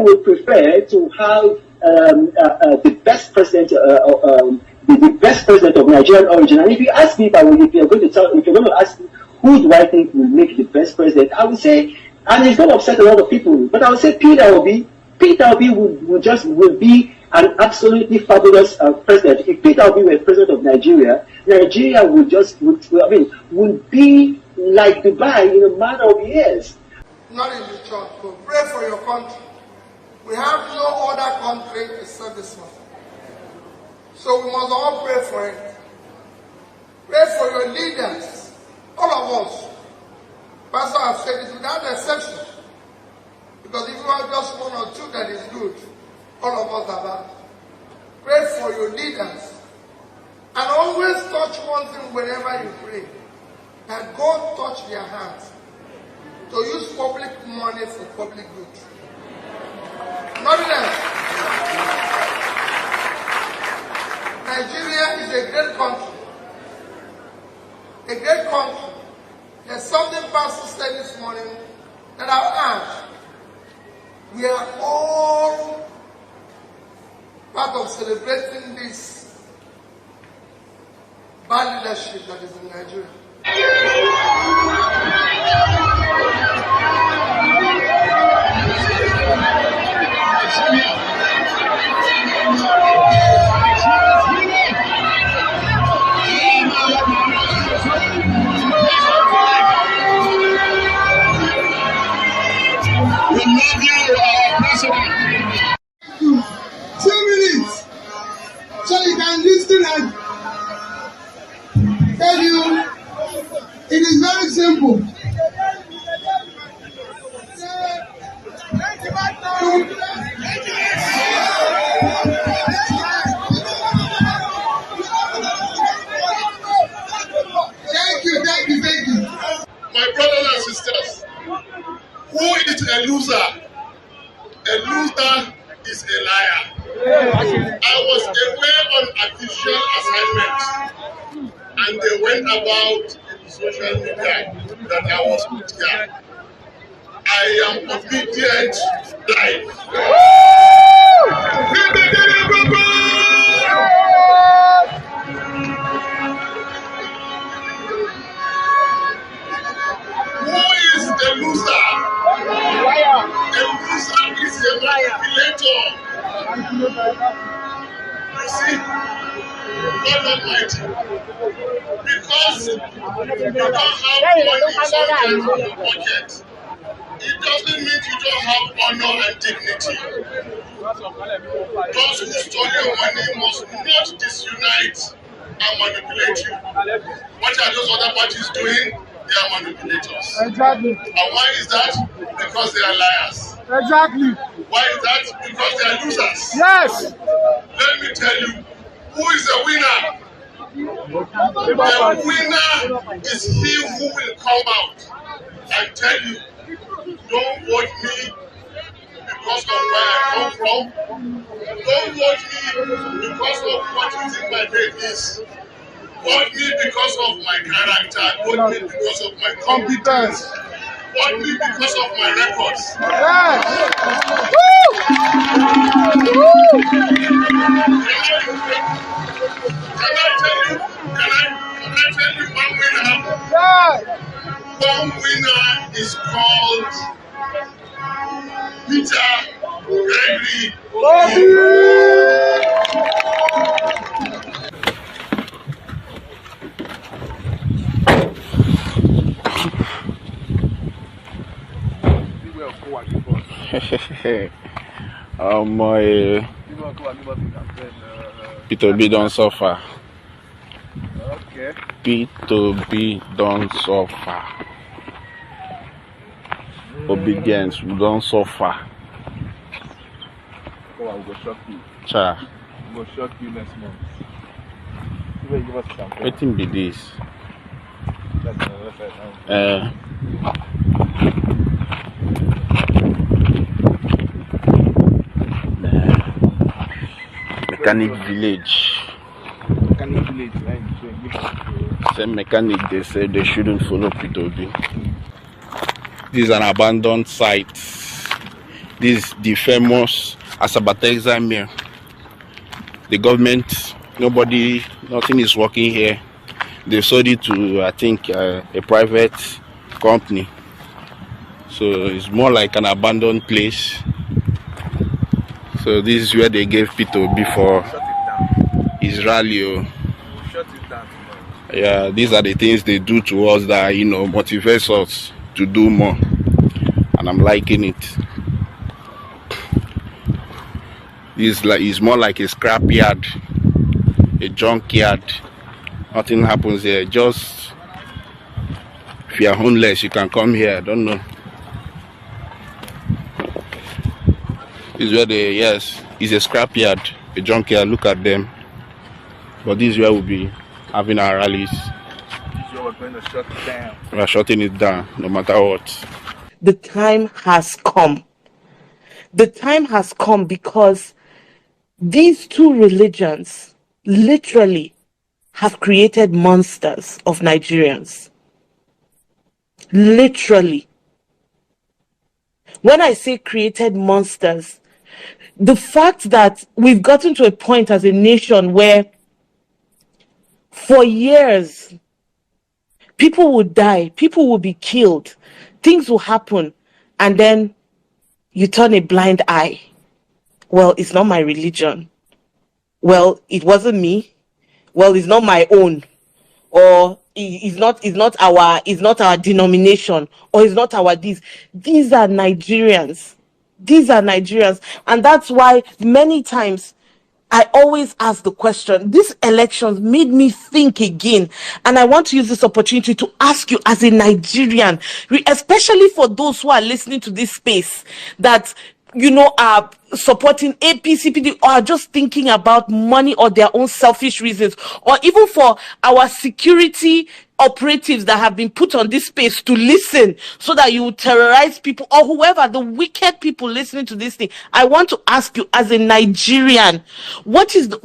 would prefer to have the best president, the best president of Nigerian origin. And if you ask me, if you're going to ask me who do I think will make the best president, I would say, and it's going to upset a lot of people, but I would say Peter Obi. Peter Obi would be an absolutely fabulous president. If Peter Obi were president of Nigeria, Nigeria would be like Dubai in a matter of years. Not in the church, but pray for your country. We have no other country except this one. So we must all pray for it. Pray for your leaders, all of us. Pastor has said it without exception. Because if you are just one or two that is good, all of us are bad. Pray for your leaders. And always touch one thing whenever you pray. That God touch their hands to use public money for public good. Nothing else. Nigeria is a great country. A great country. There's something Pastor said this morning that I've asked. We are all part of celebrating this bad leadership that is in Nigeria. We love you, President. 2 minutes, so you can listen and tell you it is very simple. Thank you. My brothers and sisters, who is a loser? A loser is a liar. I was away on official assignment, and they went about in social media that I was put here. I am obedient live. Who is a loser? A loser is a manipulator. You see, God Almighty, because you don't have money sometimes in your budget, it doesn't mean you don't have honor and dignity. Those who stole your money must not disunite and manipulate you. What are those other parties doing? They are manipulators. Exactly. And why is that? Because they are liars. Exactly. Why is that? Because they are losers. Yes. Let me tell you, who is the winner? The winner is he who will come out and tell you, don't vote me because of where I come from. Don't vote me because of what you think my faith is. Vote me because of my character. Vote me because of my competence. Vote me because of my records. Yes. Can I tell you one winner? Yes. One winner is called Peter Gregory. P2B don't suffer. Okay. P2B don't suffer. Obedience, we don't suffer. Come on, we'll go shock you. Cha. We'll go shock you next month. See where you give us some. Wetin be this? That's the website now. Mechanic village. Mechanic village, right? Same mechanic, they say they shouldn't follow P2B. This is an abandoned site. This the famous Asabata mirror. The government, nothing is working here. They sold it to, I think, a private company. So it's more like an abandoned place. So this is where they gave P2B for Israel. Shut it down tomorrow. Yeah, these are the things they do to us that, motivates us to do more. And I'm liking it. It's more like a scrap yard, a junk yard. Nothing happens here. Just if you're homeless, you can come here. I don't know. This is where it's a scrap yard, a junk yard. Look at them. But this is where we'll be having our rallies. This is where we're going to shut it down. We're shutting it down, no matter what. The time has come. The time has come because these two religions literally have created monsters of Nigerians. Literally. When I say created monsters, the fact that we've gotten to a point as a nation where for years people will die, people will be killed, things will happen, and then you turn a blind eye. Well, it's not my religion. Well, it wasn't me. Well, it's not my own. Or it's not our denomination, or it's not our this. These are Nigerians. These are Nigerians. And that's why many times I always ask the question. These elections made me think again. And I want to use this opportunity to ask you as a Nigerian, especially for those who are listening to this space, that are supporting APCPD or are just thinking about money or their own selfish reasons, or even for our security operatives that have been put on this space to listen so that you terrorize people, or whoever, the wicked people listening to this thing. I want to ask you as a Nigerian, what is the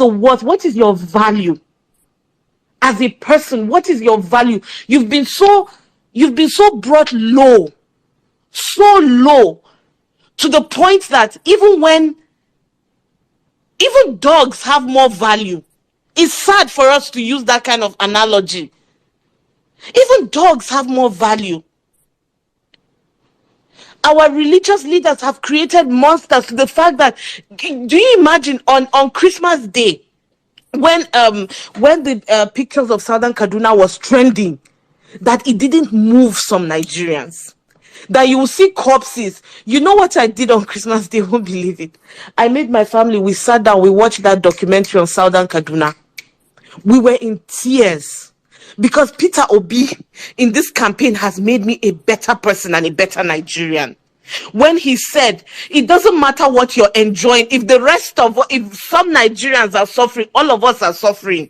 worth? What is your value as a person? What is your value? You've been so brought low, so low, to the point that even dogs have more value. It's sad for us to use that kind of analogy. Even dogs have more value. Our religious leaders have created monsters to the fact that, do you imagine on Christmas Day, when the pictures of Southern Kaduna was trending, that it didn't move some Nigerians? That you will see corpses. You know what I did on Christmas Day? Won't believe it. I made my family, we sat down, we watched that documentary on Southern Kaduna. We were in tears because Peter Obi in this campaign has made me a better person and a better Nigerian. When he said, it doesn't matter what you're enjoying, if some Nigerians are suffering, all of us are suffering.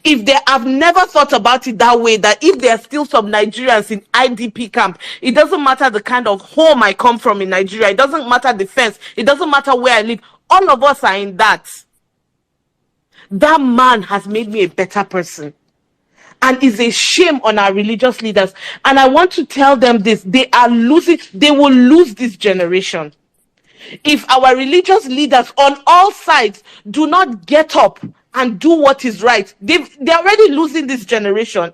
If they have never thought about it that way, that if there are still some Nigerians in IDP camp, it doesn't matter the kind of home I come from in Nigeria, it doesn't matter the fence, it doesn't matter where I live, all of us are in that. That man has made me a better person. And it's a shame on our religious leaders. And I want to tell them this, they will lose this generation. If our religious leaders on all sides do not get up and do what is right, they're already losing this generation.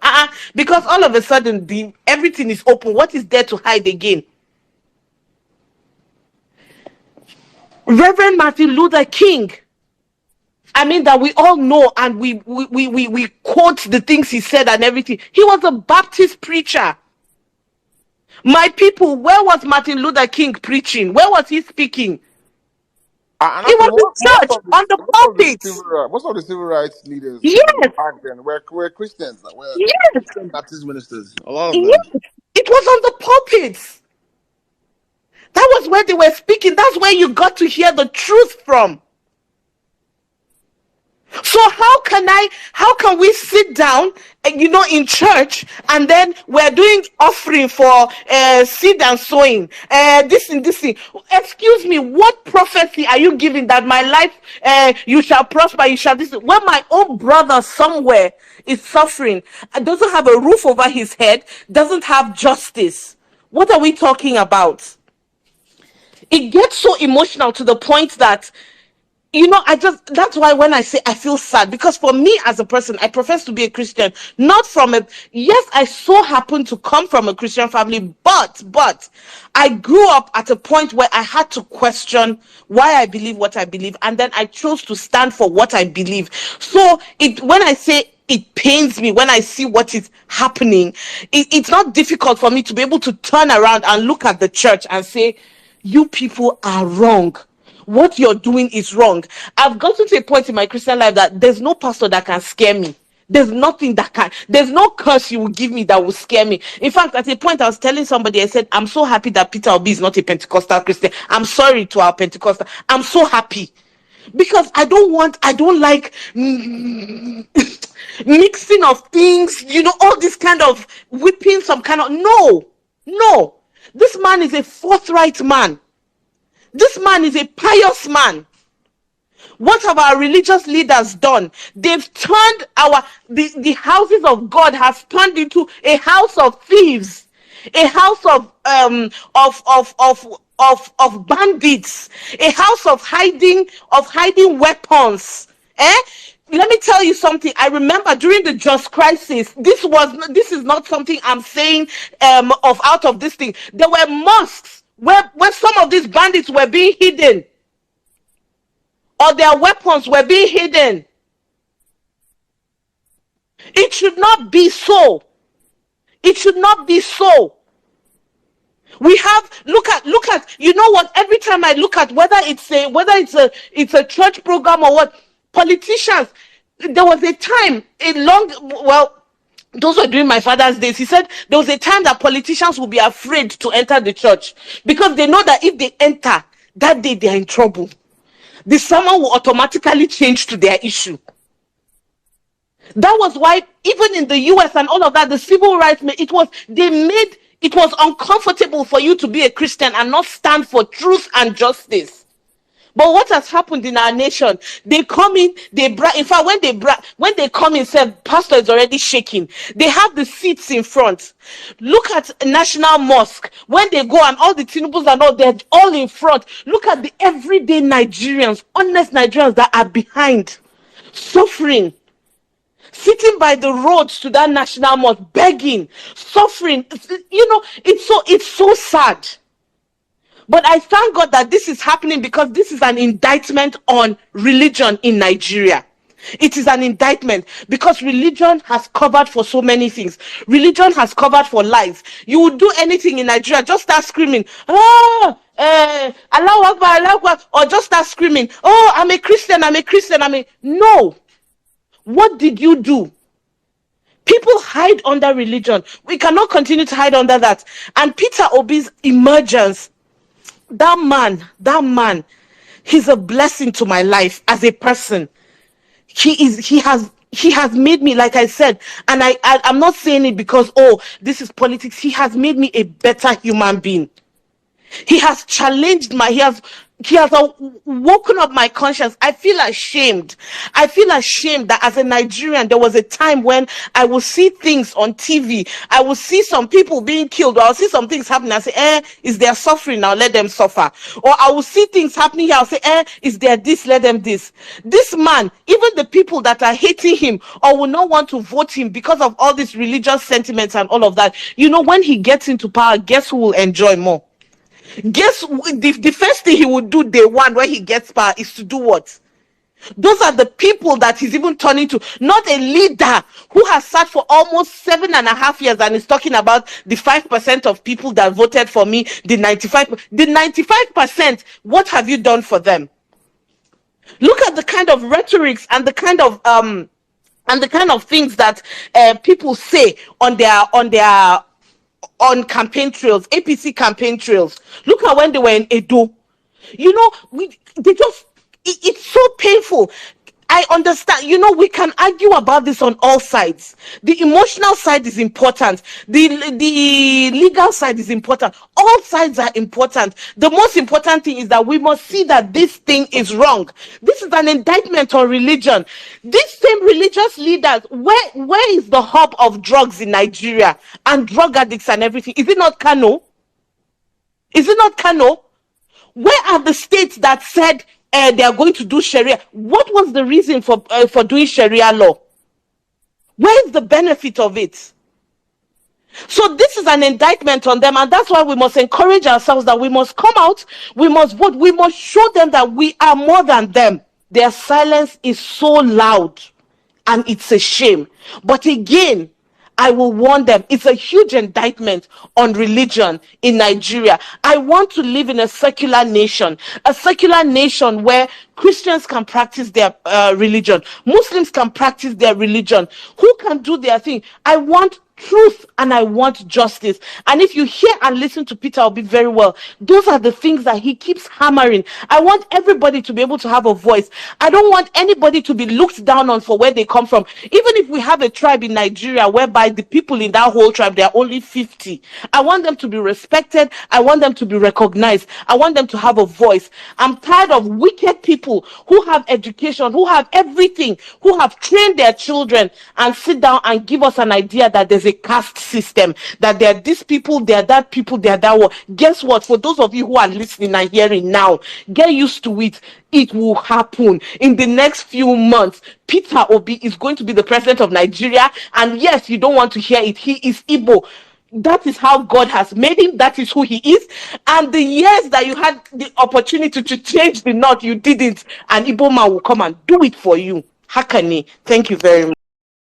Because all of a sudden, everything is open. What is there to hide again? Reverend Martin Luther King, that we all know, and we quote the things he said and everything. He was a Baptist preacher. My people, where was Martin Luther King preaching? Where was he speaking? He was in church, on the pulpit. Most of the civil rights leaders back then were Christians. Christian Baptist ministers. A lot of them. Yes. It was on the pulpits. That was where they were speaking. That's where you got to hear the truth from. So how can we sit down, in church, and then we're doing offering for seed and sowing, this and this thing. Excuse me, what prophecy are you giving that my life, you shall prosper, you shall this? When my own brother somewhere is suffering, doesn't have a roof over his head, doesn't have justice. What are we talking about? It gets so emotional to the point that, that's why when I say I feel sad, because for me as a person, I profess to be a Christian, not from yes, I so happen to come from a Christian family, but I grew up at a point where I had to question why I believe what I believe, and then I chose to stand for what I believe. So when I say it pains me when I see what is happening, it's not difficult for me to be able to turn around and look at the church and say, you people are wrong. What you're doing is wrong. I've gotten to a point in my Christian life that there's no pastor that can scare me. There's nothing there's no curse you will give me that will scare me. In fact, at a point I was telling somebody, I said, I'm so happy that Peter Obi is not a Pentecostal Christian. I'm sorry to our Pentecostal. I'm so happy. Because I don't like mixing of things, all this kind of whipping some kind of, no. This man is a forthright man. This man is a pious man. What have our religious leaders done? They've turned the houses of God has turned into a house of thieves, a house of bandits, a house of hiding weapons. Let me tell you something. I remember during the Just crisis, this is not something I'm saying out of this thing. There were mosques where some of these bandits were being hidden, or their weapons were being hidden. It should not be so. It should not be so. We have look at what, every time I look at whether it's a church program or what, politicians, there was a time those were during my father's days. He said there was a time that politicians would be afraid to enter the church because they know that if they enter that day, they are in trouble. The sermon will automatically change to their issue. That was why even in the US and all of that, the civil rights, it was uncomfortable for you to be a Christian and not stand for truth and justice. But what has happened in our nation? They come in, in fact, when they come in, say, pastor is already shaking. They have the seats in front. Look at National Mosque. When they go and all the Tinubus and all, they're all in front. Look at the everyday Nigerians, honest Nigerians that are behind, suffering, sitting by the roads to that National Mosque, begging, suffering. It's so sad. But I thank God that this is happening because this is an indictment on religion in Nigeria. It is an indictment because religion has covered for so many things. Religion has covered for lies. You would do anything in Nigeria, just start screaming, Allahu Akbar, Allahu Akbar, or just start screaming, oh, I'm a Christian. No. What did you do? People hide under religion. We cannot continue to hide under that. And Peter Obi's emergence, that man, he's a blessing to my life as a person. He has made me, like I said, and I'm not saying it because, this is politics. He has made me a better human being. He has challenged he has woken up my conscience. I feel ashamed that as a Nigerian, there was a time when I will see things on TV. I will see some people being killed, or I'll see some things happening. I say, is there suffering now? Let them suffer. Or I will see things happening here. I'll say, is there this? Let them this. This man, even the people that are hating him or will not want to vote him because of all these religious sentiments and all of that, when he gets into power, guess who will enjoy more? Guess the first thing he would do day one when he gets power is to do what? Those are the people that he's even turning to, not a leader who has sat for almost 7.5 years and is talking about the 5% of people that voted for me, the 95%. What have you done for them? Look at the kind of rhetorics and the kind of things that people say on campaign trails, APC campaign trails. Look at when they were in Edo. It's so painful. I understand, we can argue about this on all sides. The emotional side is important. The legal side is important. All sides are important. The most important thing is that we must see that this thing is wrong. This is an indictment on religion. These same religious leaders, where is the hub of drugs in Nigeria and drug addicts and everything? Is it not Kano? Is it not Kano? Where are the states that said they are going to do Sharia? What was the reason for doing Sharia law? Where is the benefit of it? So this is an indictment on them, and that's why we must encourage ourselves that we must come out, we must vote, we must show them that we are more than them. Their silence is so loud, and it's a shame. But again, I will warn them, it's a huge indictment on religion in Nigeria. I want to live in a secular nation where Christians can practice their religion, Muslims can practice their religion, who can do their thing. I want truth and I want justice. And if you hear and listen to Peter Obi very well, those are the things that he keeps hammering. I want everybody to be able to have a voice. I don't want anybody to be looked down on for where they come from. Even if we have a tribe in Nigeria whereby the people in that whole tribe, they are only 50, I want them to be respected. I want them to be recognized. I want them to have a voice. I'm tired of wicked people who have education, who have everything, who have trained their children, and sit down and give us an idea that there's a caste system, that there are these people, there are that people, there are that one. Guess what? For those of you who are listening and hearing now, get used to it. It will happen in the next few months. Peter Obi is going to be the president of Nigeria, and yes, you don't want to hear it, he is Igbo. That is how God has made him. That is who he is. And the years that you had the opportunity to change the knot, you didn't. And Igbo man will come and do it for you. Hakani, thank you very much.